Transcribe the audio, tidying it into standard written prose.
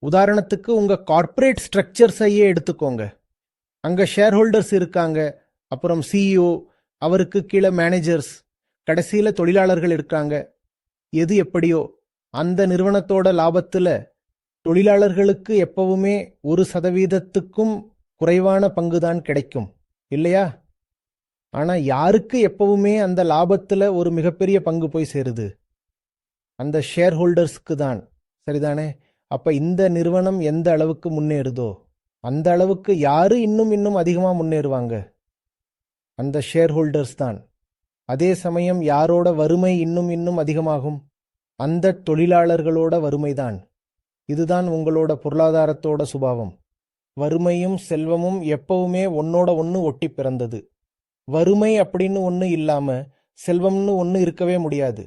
உதாரணத்துக்கு உங்க கார்ப்பரேட் ஸ்ட்ரக்சர்ஸையே எடுத்துக்கோங்க. அங்க ஷேர் ஹோல்டர்ஸ் இருக்காங்க, அப்புறம் சிஇஓ, அவருக்கு கீழே மேனேஜர்ஸ், கடைசியில தொழிலாளர்கள் இருக்காங்க. எது எப்படியோ அந்த நிறுவனத்தோட லாபத்துல தொழிலாளர்களுக்கு எப்பவுமே 1%க்கும் குறைவான பங்குதான் கிடைக்கும், இல்லையா? ஆனா யாருக்கு எப்பவுமே அந்த லாபத்துல ஒரு மிகப்பெரிய பங்கு போய் சேருது? அந்த ஷேர் ஹோல்டர்ஸ்க்கு தான், சரிதானே? அப்ப இந்த நிறுவனம் எந்த அளவுக்கு முன்னேறுதோ அந்த அளவுக்கு யாரு இன்னும் இன்னும் அதிகமா முன்னேறுவாங்க? அந்த ஷேர் ஹோல்டர்ஸ் தான். அதே சமயம் யாரோட வறுமை இன்னும் இன்னும் அதிகமாகும்? அந்த தொழிலாளர்களோட வறுமைதான். இதுதான் உங்களோட பொருளாதாரத்தோட சுபாவம். வறுமையும் செல்வமும் எப்பவுமே ஒன்னோட ஒன்று ஒட்டி பிறந்தது. வறுமை அப்படின்னு ஒன்று இல்லாம செல்வம்னு ஒன்று இருக்கவே முடியாது.